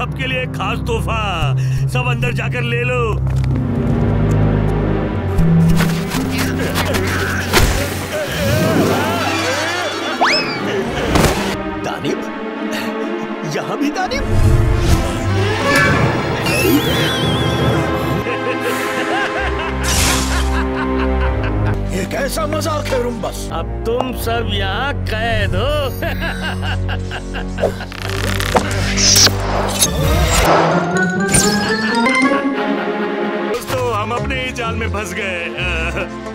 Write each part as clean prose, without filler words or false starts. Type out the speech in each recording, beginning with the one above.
सबके लिए खास तोहफा। सब अंदर जाकर ले लो। दानिब, यहाँ भी दानिब। ये कैसा मजाक है रुम्बस? अब तुम सब यहाँ कैद हो। दोस्तों, हम अपने ही जाल में फंस गए।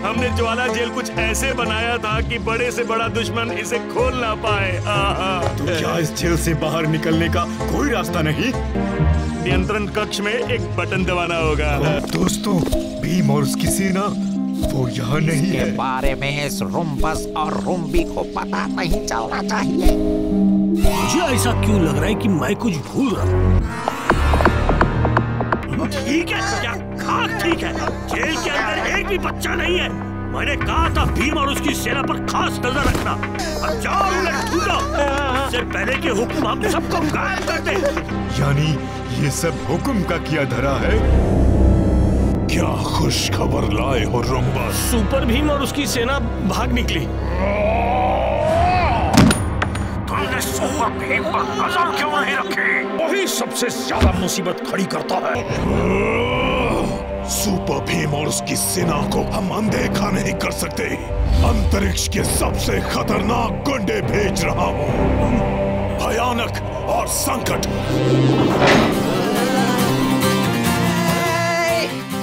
हमने ज्वाला जेल कुछ ऐसे बनाया था कि बड़े से बड़ा दुश्मन इसे खोल ना पाए। तो क्या इस जेल से बाहर निकलने का कोई रास्ता नहीं? नियंत्रण कक्ष में एक बटन दबाना होगा। दोस्तों, भीम और उसकी सेना वो यहाँ नहीं है। बारे में इस रुम्बस और रुम्बी को पता नहीं चलना चाहिए। मुझे ऐसा क्यों लग रहा है कि मैं कुछ भूल रहा हूँ। ठीक है, क्या खाक ठीक है। जेल के अंदर एक भी बच्चा नहीं है। मैंने कहा था भीम और उसकी सेना पर खास नजर रखना। अब जाओ उन्हें ढूंढो। इससे पहले के हुक्म हम सबको गायब कर दें। यानी ये सब हुक्म का किया धरा है? क्या खुश खबर लाए हो रुम्बस? सुपर भीम और उसकी सेना भाग निकली। तुमने सुपर भीम पर नजर क्यों नहीं रखी? वही सबसे ज्यादा मुसीबत खड़ी करता है। सुपर भीम और उसकी सेना को हम अनदेखा नहीं कर सकते। अंतरिक्ष के सबसे खतरनाक गुंडे भेज रहा हूँ, भयानक और संकट।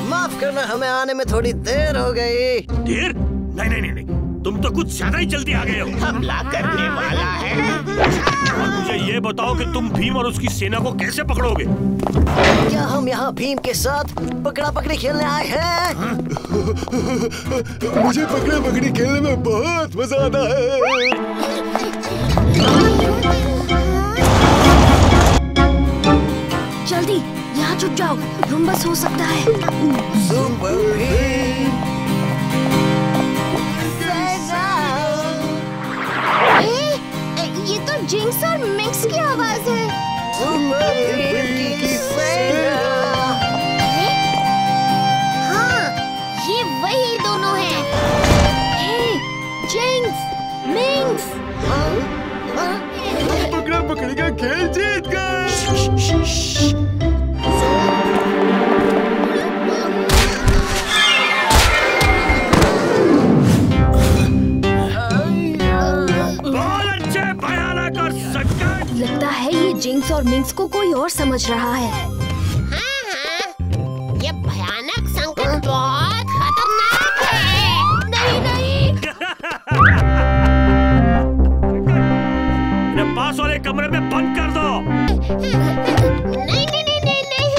माफ करना, हमें आने में थोड़ी देर हो गई। देर? नहीं नहीं नहीं, तुम तो कुछ ज्यादा ही जल्दी आ गए हो। हमला करने वाला है। और मुझे ये बताओ कि तुम भीम और उसकी सेना को कैसे पकड़ोगे? क्या हम यहाँ भीम के साथ पकड़ा पकड़ी खेलने आए हैं? मुझे पकड़ा पकड़ी खेलने में बहुत मजा आता है। जल्दी यहाँ छुप जाओ, रुम्बस हो सकता है। सुपर भीम। ये तो जिंक्स और मिक्स की आवाज है। सुपर भीम की सेना। हाँ, ये वही दोनों हैं। हे, जिंक्स, मिक्स। पकड़ा पकड़ी का खेल जीत गए। लगता है ये जिंक्स और मिंक्स को कोई और समझ रहा है। हाँ, ये भयानक संकट बहुत खतरनाक है। नहीं नहीं। इन्हें पास वाले कमरे में बंद कर दो। नहीं नहीं नहीं नहीं नहीं।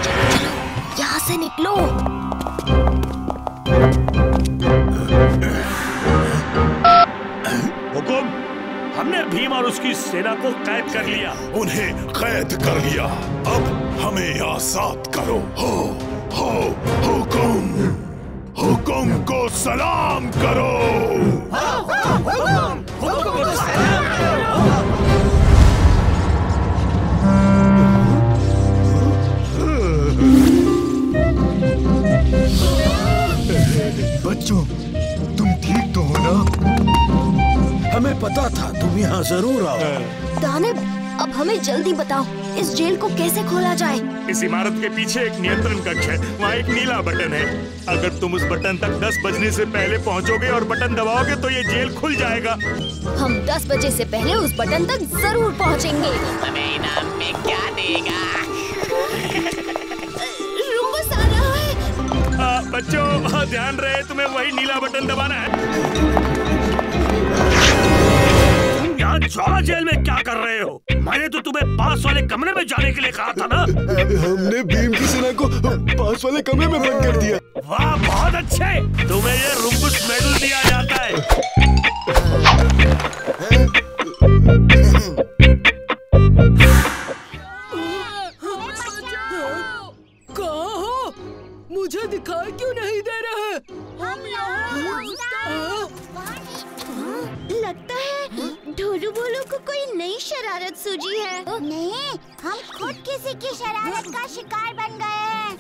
चलो, यहाँ से निकलो। हुकुम, हमने भीम और उसकी सेना को कैद कर लिया। उन्हें कैद कर लिया, अब हमें आजाद करो। हो हुकुम, हुकुम को सलाम करो। बच्चों, तुम ठीक तो हो ना? हमें पता था तुम यहाँ जरूर आओ। दानिब, अब हमें जल्दी बताओ, इस जेल को कैसे खोला जाए? इस इमारत के पीछे एक नियंत्रण कक्ष है। वहाँ एक नीला बटन है। अगर तुम उस बटन तक 10 बजने से पहले पहुँचोगे और बटन दबाओगे तो ये जेल खुल जाएगा। हम 10 बजे से पहले उस बटन तक जरूर पहुँचेंगे। हमें इनाम में क्या देगा? रुम्बस आ रहा है। बच्चों, ध्यान रहे, तुम्हें वही नीला बटन दबाना है। यहाँ ज्वाला जेल में क्या कर रहे हो? मैंने तो तुम्हें पास वाले कमरे में जाने के लिए कहा था ना। हमने भीम की सेना को पास वाले कमरे में बंद कर दिया। वाह, बहुत अच्छे। तुम्हें ये रुम्बस मेडल दिया जाता है। कहाँ हो? मुझे दिखाई क्यों नहीं दे रहे? हम यहाँ लगता है ढोलू बोलू को कोई नई शरारत सूझी है। नहीं, हम खुद किसी की शरारत का शिकार बन गए हैं।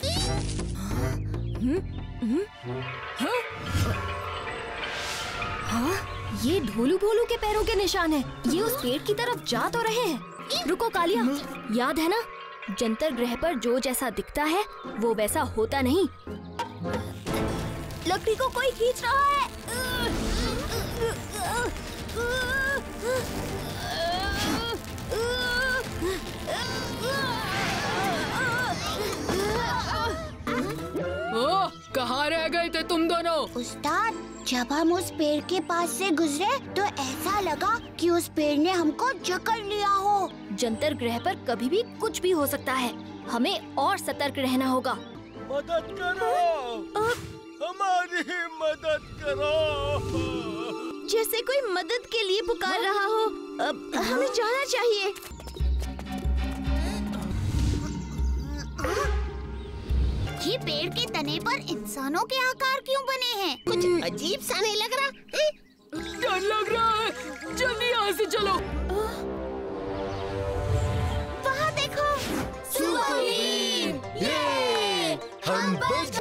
हाँ, ये ढोलू भोलू के पैरों के निशान हैं। ये उस पेड़ की तरफ जा तो रहे हैं। रुको कालिया, याद है ना, जंतर ग्रह पर जो जैसा दिखता है वो वैसा होता नहीं। लकड़ी को कोई खींच रहा है। ओह, कहाँ रह गए थे तुम दोनों? उस्ताद, जब हम उस पेड़ के पास से गुजरे तो ऐसा लगा कि उस पेड़ ने हमको जकड़ लिया हो। जंतर ग्रह पर कभी भी कुछ भी हो सकता है। हमें और सतर्क रहना होगा। मदद करो, हमारी मदद करो। जैसे कोई मदद के लिए पुकार रहा हो। अब हमें जाना चाहिए। ये पेड़ के तने पर इंसानों के आकार क्यों बने हैं? कुछ अजीब सा नहीं लग रहा? डर लग रहा है, जल्दी यहाँ से चलो। वहाँ देखो, सुबह हम बच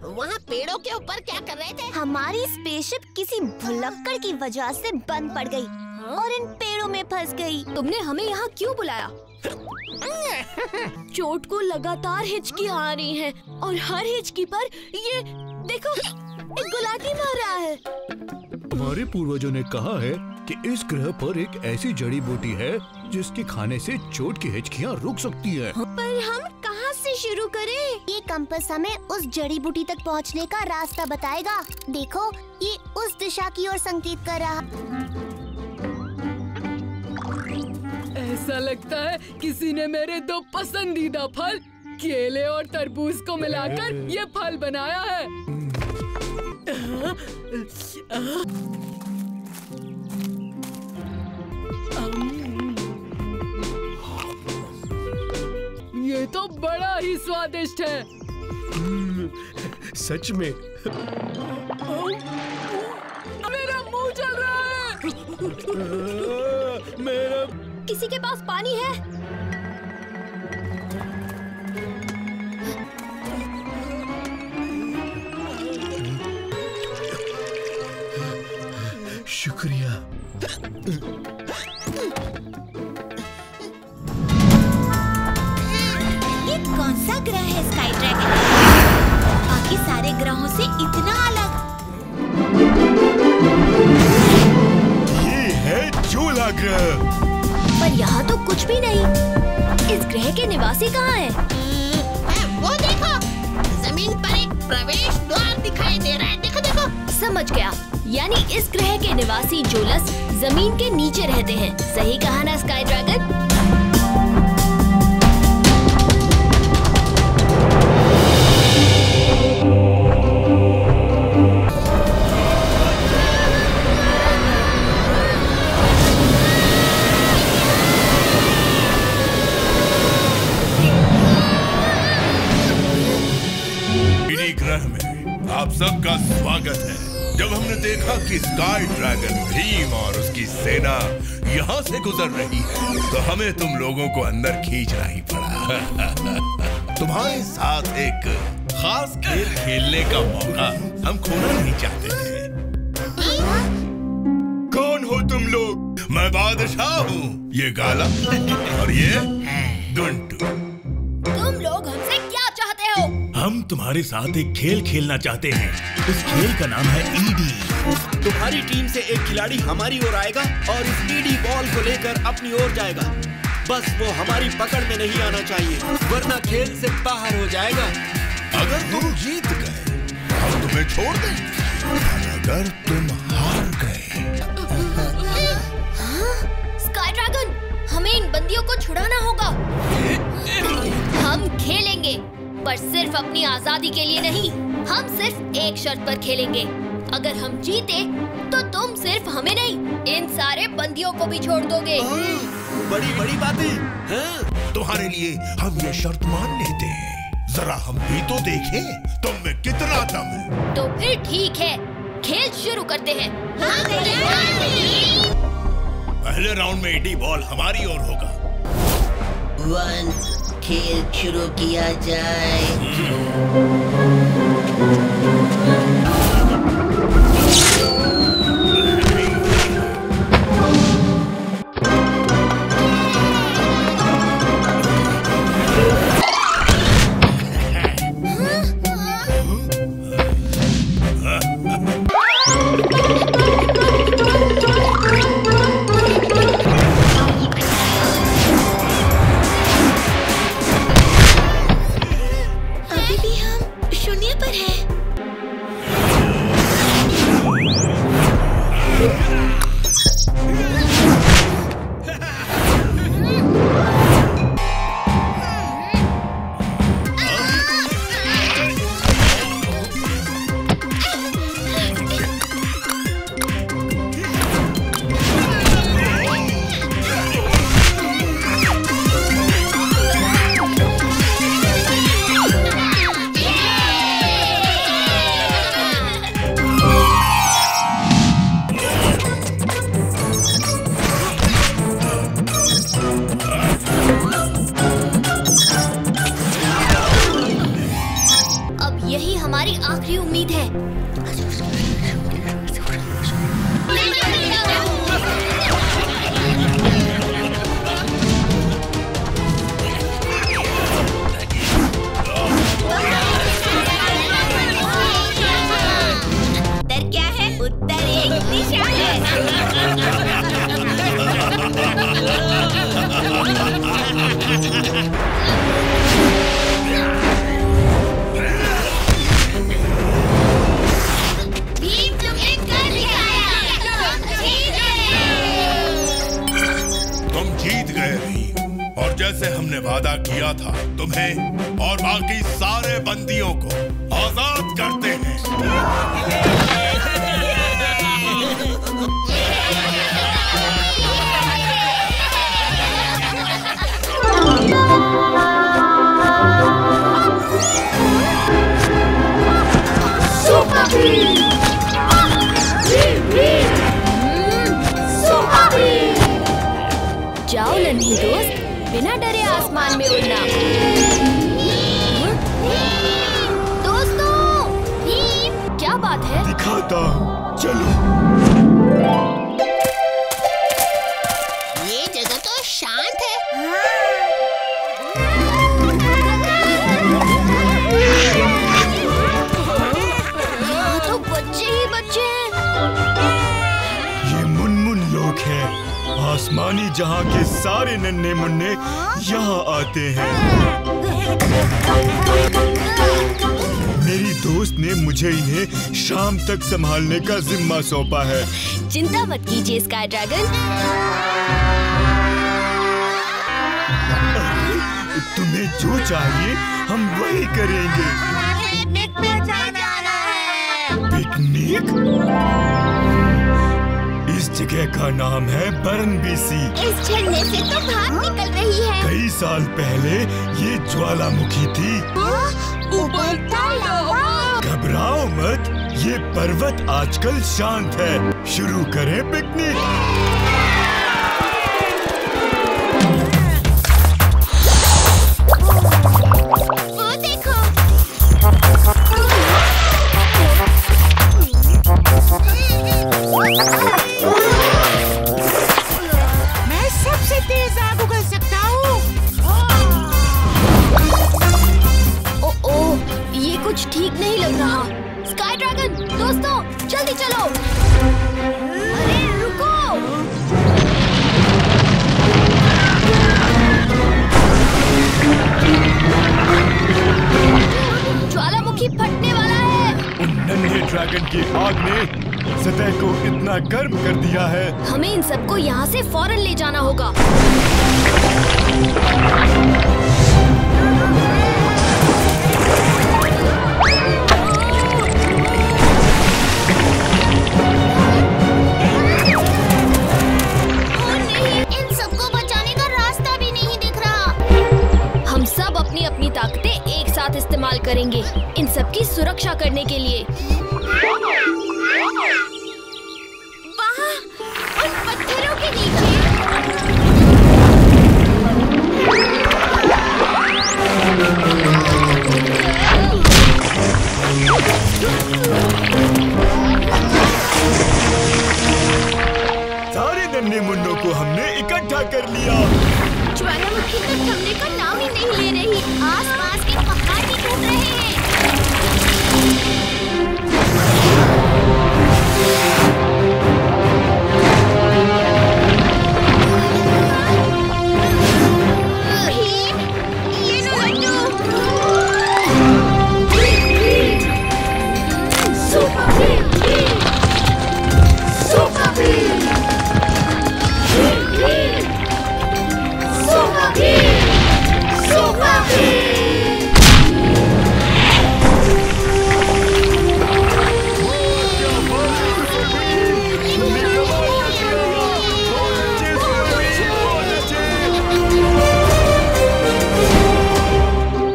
वहाँ पेड़ों के ऊपर क्या कर रहे थे? हमारी स्पेसशिप किसी भुलक्कड़ की वजह से बंद पड़ गई और इन पेड़ों में फंस गई। तुमने हमें यहाँ क्यों बुलाया? चोट को लगातार हिचकी आ रही है और हर हिचकी पर ये देखो, एक गुलाटी मार रहा है। हमारे पूर्वजों ने कहा है कि इस ग्रह पर एक ऐसी जड़ी बूटी है जिसके खाने से चोट की हिचकियाँ रुक सकती है। पर हम कहाँ से शुरू करें? ये कंपास हमें उस जड़ी बूटी तक पहुँचने का रास्ता बताएगा। देखो, ये उस दिशा की ओर संकेत कर रहा। ऐसा लगता है किसी ने मेरे दो पसंदीदा फल, केले और तरबूज को मिलाकर ये फल बनाया है। ये तो बड़ा ही स्वादिष्ट है। सच में। मेरा मुंह जल रहा है। मेरा किसी के पास पानी है? शुक्रिया। ये कौन सा ग्रह है स्काई ड्रैगन? बाकी सारे ग्रहों से इतना अलग। ये है चूला ग्रह। पर यहाँ तो कुछ भी नहीं। इस ग्रह के निवासी कहाँ हैं? वो देखो, जमीन पर एक प्रवेश द्वार दिखाई दे रहा है। देखो देखो। समझ गया, यानी इस ग्रह के निवासी जोलस जमीन के नीचे रहते हैं। सही कहा ना स्काई ड्रैगन? आप सबका स्वागत है। जब हमने देखा कि स्काई ड्रैगन भीम और उसकी सेना यहाँ से गुजर रही है, तो हमें तुम लोगों को अंदर खींचना ही पड़ा। तुम्हारे साथ एक खास खेल खेलने का मौका हम खोना नहीं चाहते थे। कौन हो तुम लोग? मैं बादशाह हूँ, ये गाला और ये गुंटू। तुम लोग हमसे क्या चाहते हो? हम तुम्हारे साथ एक खेल खेलना चाहते हैं। उस खेल का नाम है ईडी। तुम्हारी टीम से एक खिलाड़ी हमारी ओर आएगा और इस ईडी बॉल को लेकर अपनी ओर जाएगा। बस वो हमारी पकड़ में नहीं आना चाहिए, वरना खेल से बाहर हो जाएगा। अगर तुम जीत गए हम तुम्हें छोड़ देंगे, और अगर तुम हार गए। स्काई ड्रैगन, हमें इन बंदियों को छुड़ाना होगा। हम खेलेंगे, पर सिर्फ अपनी आजादी के लिए नहीं। हम सिर्फ एक शर्त पर खेलेंगे। अगर हम जीते तो तुम सिर्फ हमें नहीं, इन सारे बंदियों को भी छोड़ दोगे। बड़ी बड़ी बातें। हाँ। तुम्हारे लिए हम ये शर्त मान लेते हैं। जरा हम भी तो देखें तुम में कितना दम है। तो फिर ठीक है, खेल शुरू करते हैं। पहले राउंड में एडी बॉल हमारी ओर होगा। 1 खेल शुरू किया जाए। आखिरी उम्मीद है। उत्तर क्या है? उत्तर एक दिशा है। और जैसे हमने वादा किया था, तुम्हें और बाकी सारे बंदियों को आजाद करते हैं। जाओ नन्ही दोस्त, बिना डरे आसमान में उड़ना। दोस्तों, क्या बात है? दिखाता हूँ, चलो। ये जगह तो शांत है। यहाँ तो बच्चे ही बच्चे हैं। ये मुनमुन लोग हैं। आसमानी जहाँ के सारे नन्हे मुन्ने यहाँ आते हैं। मेरी दोस्त ने मुझे इन्हें शाम तक संभालने का जिम्मा सौंपा है। चिंता मत कीजिए स्काई ड्रैगन। तुम्हें जो चाहिए हम वही करेंगे। पिकनिक पे जाना है। पिकनिक? इस जगह का नाम है बरनबीसी। इस झरने से तो भाप निकल रही है। कई साल पहले ये ज्वालामुखी थी। उबलता लावा। घबराओ मत, ये पर्वत आजकल शांत है। शुरू करें पिकनिक। वो देखो। मैं सबसे तेज आग उगल सकता हूँ। ओह, ये कुछ ठीक नहीं लग रहा। स्काई ड्रैगन, दोस्तों, जल्दी चलो। अरे रुको। ज्वालामुखी फटने वाला है। उन नन्हे ड्रैगन की आग ने सतह को इतना गर्म कर दिया है। हमें इन सबको यहाँ से फौरन ले जाना होगा। कर लिया। ज्वालामुखी तो थमने का नाम ही नहीं ले रही। आसपास के पहाड़ भी टूट रहे हैं। भीम, ये लो laddoo. Super Bheem, super Bheem, super Bheem, super Bheem.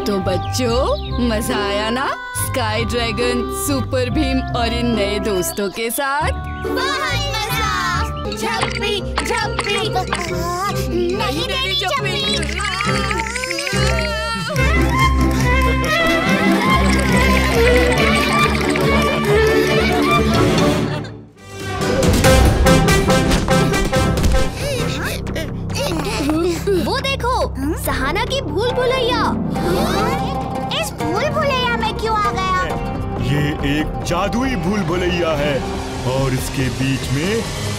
तो बच्चों, मजा आया ना स्काई ड्रैगन, सुपर भीम और इन नए दोस्तों के साथ? बहुत मजा। झप्पी झप्पी, नहीं देनी झप्पी। वो देखो, सहाना की भूल भुलैया। इस भूल भुलैया में क्यों आ गया? ये एक जादुई भूल भुलैया है और इसके बीच में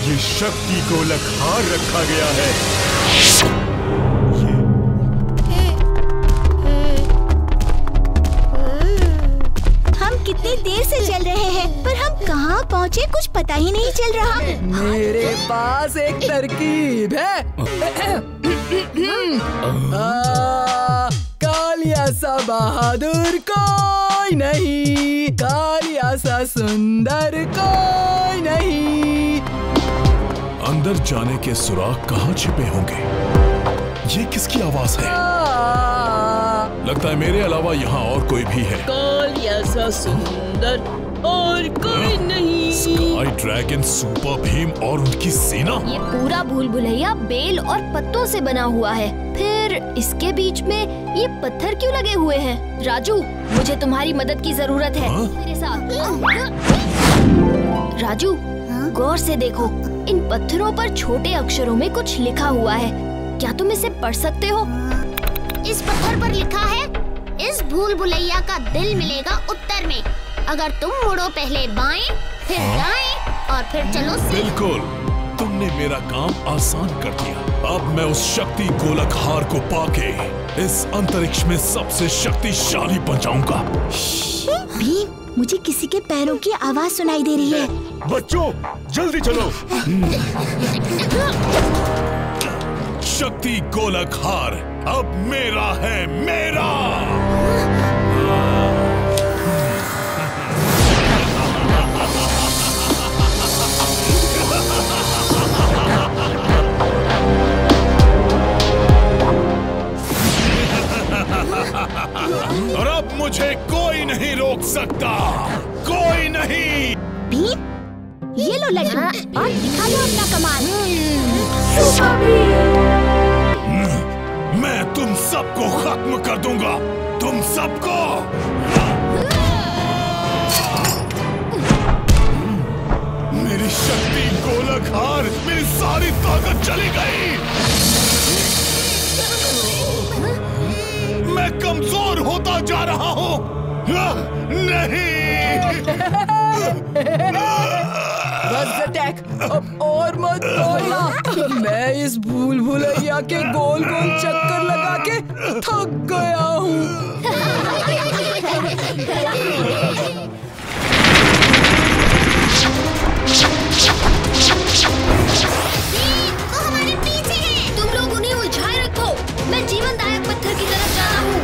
ये शक्ति गोलक हार रखा गया है। हम कितनी देर से चल रहे हैं पर हम कहाँ पहुँचे कुछ पता ही नहीं चल रहा। मेरे पास एक तरकीब है। कालिया सा बहादुर कोई नहीं, कालिया सा सुंदर कोई नहीं। अंदर जाने के सुराग कहाँ छिपे होंगे? ये किसकी आवाज है? लगता है मेरे अलावा यहाँ और कोई भी है। कालिया सा सुंदर और कोई नहीं। स्काई ड्रैगन, सुपर भीम और उनकी सेना। ये पूरा भूल भुलैया बेल और पत्तों से बना हुआ है। फिर इसके बीच में ये पत्थर क्यों लगे हुए हैं? राजू, मुझे तुम्हारी मदद की जरूरत है। मेरे साथ। राजू, गौर से देखो, इन पत्थरों पर छोटे अक्षरों में कुछ लिखा हुआ है। क्या तुम इसे पढ़ सकते हो? इस पत्थर पर लिखा है, इस भूल भुलैया का दिल मिलेगा उत्तर में। अगर तुम मुड़ो पहले बाएं, फिर दाएं और फिर चलो सीधे। बिल्कुल, तुमने मेरा काम आसान कर दिया। अब मैं उस शक्ति गोलक हार को पाके इस अंतरिक्ष में सबसे शक्तिशाली बन जाऊंगा। भीम, मुझे किसी के पैरों की आवाज सुनाई दे रही है। बच्चों, जल्दी चलो। शक्ति गोलक हार अब मेरा है, मेरा। और अब मुझे कोई नहीं रोक सकता, कोई नहीं। भीम, ये लो लड्डू और दिखा लो अपना कमाल। मैं तुम सबको खत्म कर दूंगा, तुम सबको। मेरी शक्ति गोलक हार, मेरी सारी ताकत चली गई। मैं कमजोर होता जा रहा हूँ। नहीं। बस अटैक, अब और मत बोलना। मैं इस भूल भुलैया के गोल गोल चक्कर लगा के थक गया हूँ। वो हमारे पीछे है। तुम लोग उन्हें उलझाए रखो, मैं जीवनदायक पत्थर की तरफ जा रहा हूँ।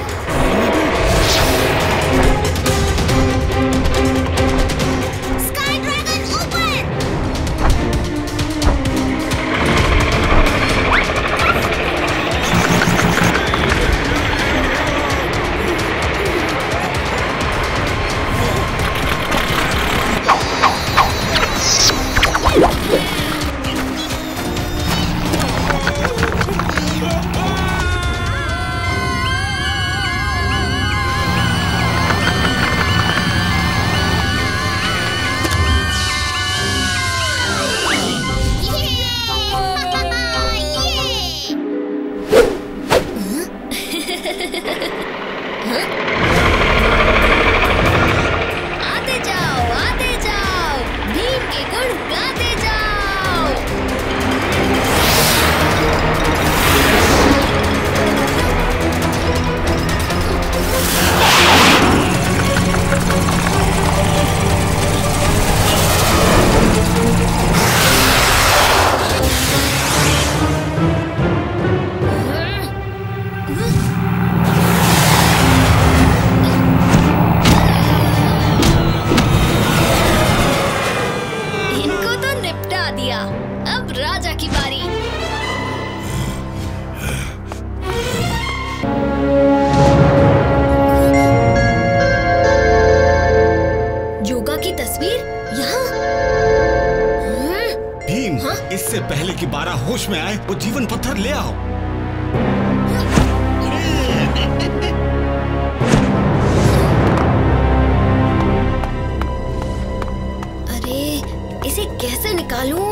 स्काई ड्रैगन ऊपर। के गुण गाते जाओ। इनको तो निपटा दिया, अब राजा की बारी। जोगा की तस्वीर यहाँ। भीम, इससे पहले कि 12 होश में आए वो जीवन पत्थर ले आओ। अरे इसे कैसे निकालूं?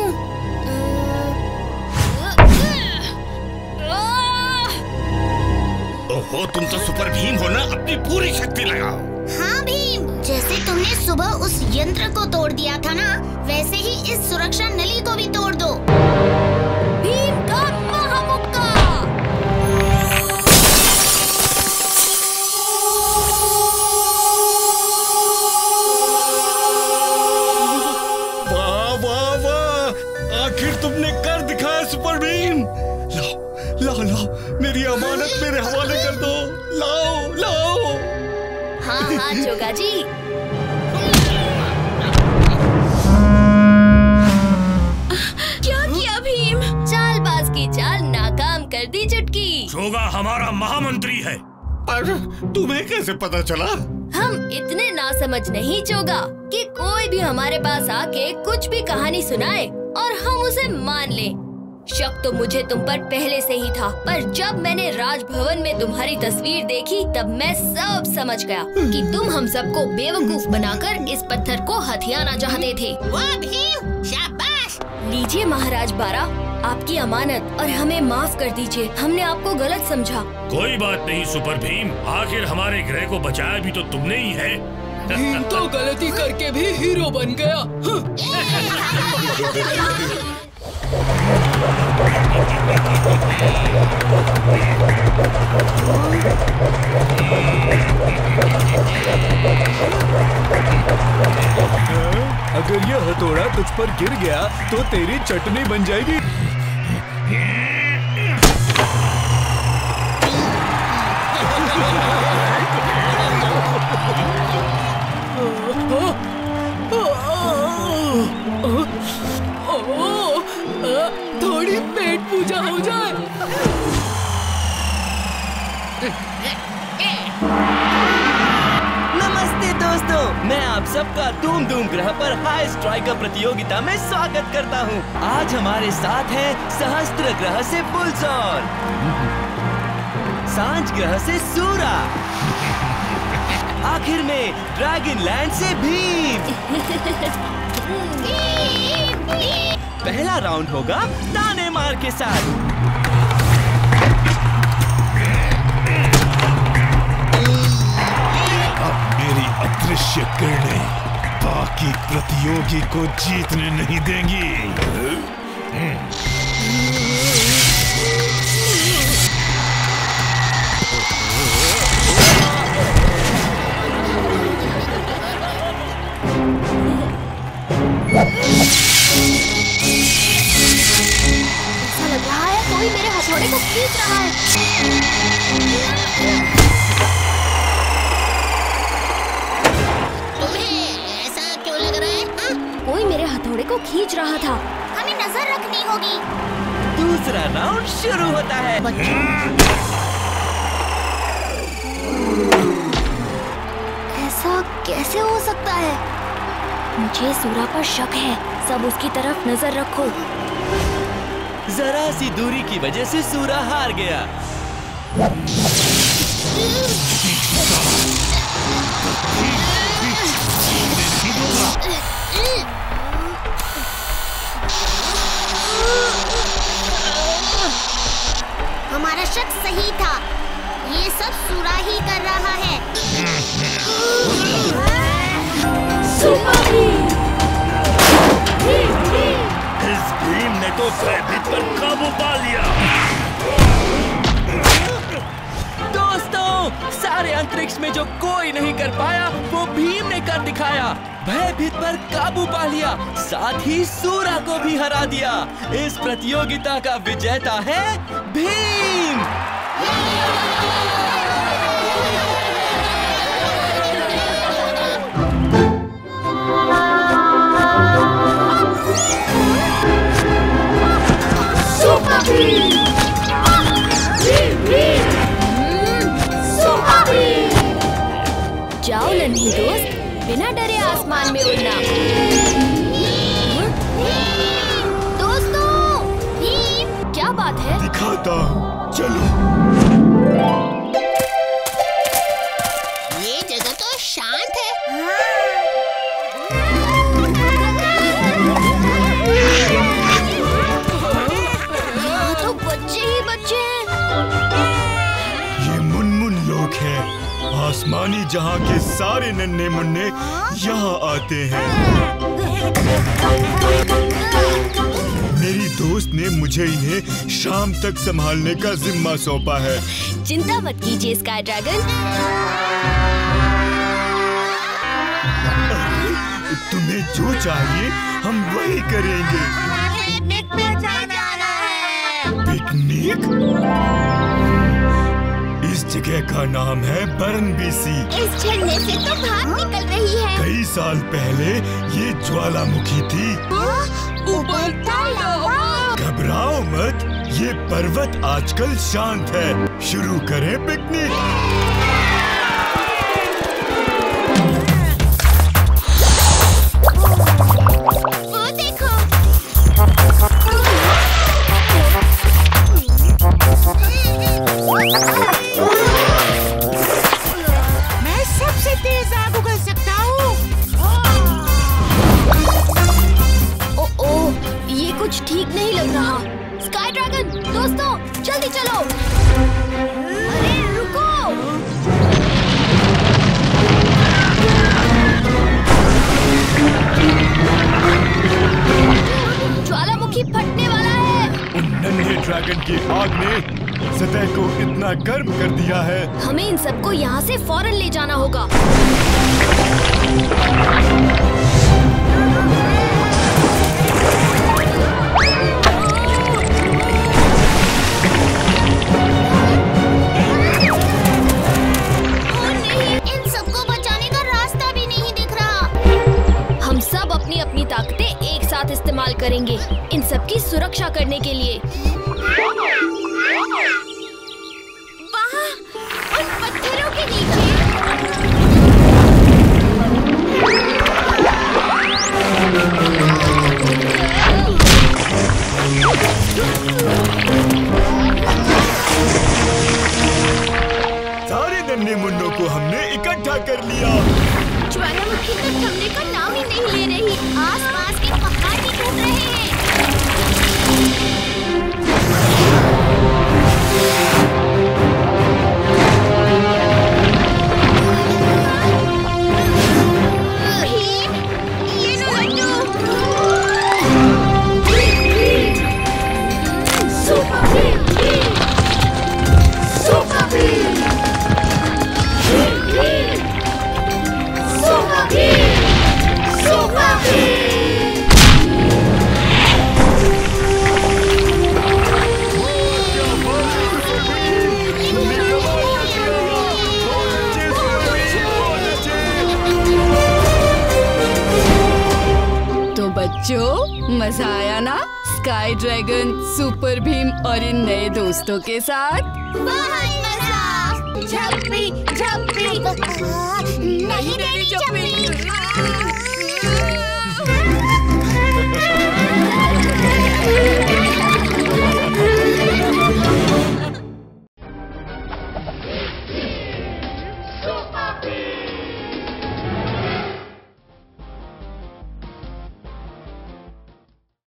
ओहो, तुम तो सुपर भीम हो ना, अपनी पूरी शक्ति लगाओ। हाँ भीम, जैसे तुमने सुबह उस यंत्र को तोड़ दिया था ना, वैसे ही इस सुरक्षा नली को भी तोड़ दो। भीम का महामुक्का। वाह वाह वाह, आखिर तुमने कर दिखाया सुपर भीम। लाओ लाओ लाओ, मेरी अमानत मेरे हवाले कर दो। लाओ लाओ। हाँ हाँ जोगा जी। क्या किया भीम? चालबाज की चाल नाकाम कर दी चुटकी। जोगा हमारा महामंत्री है। पर तुम्हें कैसे पता चला? हम इतने नासमझ नहीं जोगा कि कोई भी हमारे पास आके कुछ भी कहानी सुनाए और हम उसे मान लें। शक तो मुझे तुम पर पहले से ही था, पर जब मैंने राजभवन में तुम्हारी तस्वीर देखी तब मैं सब समझ गया कि तुम हम सबको बेवकूफ बनाकर इस पत्थर को हथियाना चाहते थे। वाह भीम, शाबाश। लीजिए महाराज बारा, आपकी अमानत, और हमें माफ कर दीजिए, हमने आपको गलत समझा। कोई बात नहीं सुपर भीम, आखिर हमारे ग्रह को बचाया भी तो तुमने ही है। भीम तो गलती करके भी हीरो बन गया। अगर यह हथौड़ा तुझ पर गिर गया तो तेरी चटनी बन जाएगी। थोड़ी पेट पूजा हो जाए। नमस्ते दोस्तों, मैं आप सबका धूम धूम ग्रह पर हाई स्ट्राइकर प्रतियोगिता में स्वागत करता हूं। आज हमारे साथ है सहस्त्र ग्रह से बुलसॉर, सांझ ग्रह से सूरा, आखिर में ड्रैगन लैंड से भीम। पहला राउंड होगा ताने मार के साथ। अब मेरी अदृश्य किरणें बाकी प्रतियोगी को जीतने नहीं देंगी। ऐसा लग रहा है कोई मेरे हथौड़े को खींच रहा है। तुम्हें ऐसा क्यों लग रहा है? हाँ? कोई मेरे हथौड़े को खींच रहा था। हमें नजर रखनी होगी। दूसरा राउंड शुरू होता है। ऐसा कैसे हो सकता है? मुझे सूरा पर शक है, सब उसकी तरफ नजर रखो। जरा सी दूरी की वजह से सूरा हार गया। हमारा शक सही था, ये सब सूरा ही कर रहा है। सुपर भयभीत पर काबू पा लिया। दोस्तों, सारे अंतरिक्ष में जो कोई नहीं कर पाया वो भीम ने कर दिखाया। भयभीत पर काबू पा लिया, साथ ही सूरा को भी हरा दिया। इस प्रतियोगिता का विजेता है भीम। जाओ नन्ही दोस्त, बिना डरे आसमान में उड़ना। दोस्तों, भीम! क्या बात है? दिखाता हूँ, चलो। ये जगह तो शांत है। यहाँ तो बच्चे ही बच्चे हैं। ये मुनमुन लोग हैं। आसमानी जहाँ के सारे नन्हे मुन्ने यहाँ आते हैं। मेरी दोस्त ने मुझे इन्हें शाम तक संभालने का जिम्मा सौंपा है। चिंता मत कीजिए स्काई ड्रैगन। तुम्हें जो चाहिए हम वही करेंगे। पिकनिक पे जाना है। पिकनिक? इस जगह का नाम है बरनबीसी। इस झरने से तो भाप निकल रही है। कई साल पहले ये ज्वालामुखी थी। उबलता लावा। घबराओ मत, ये पर्वत आजकल शांत है। शुरू करें पिकनिक। वो देखो। मैं सबसे तेज आग उगल सकता हूँ। ओह, ये कुछ ठीक नहीं लग रहा। स्काई ड्रैगन, दोस्तों, जल्दी चलो। अरे रुको। ज्वालामुखी फटने वाला है। उन नन्हे ड्रैगन की आग ने सतह को इतना गर्म कर दिया है। हमें इन सबको यहाँ से फौरन ले जाना होगा। इन सबको बचाने का रास्ता भी नहीं दिख रहा। हम सब अपनी अपनी ताकतें एक साथ इस्तेमाल करेंगे इन सब की सुरक्षा करने के लिए। वहाँ उन पत्थरों के नीचे सारे नन्हे मुन्नों को हमने इकट्ठा कर लिया। ज्वालामुखी तो थमने का नाम ही नहीं ले रही। आसपास के पहाड़ भी टूट रहे हैं। बच्चों, मजा आया ना स्काई ड्रैगन, सुपर भीम और इन नए दोस्तों के साथ? बहुत मजा। झप्पी झप्पी नहीं देनी झप्पी।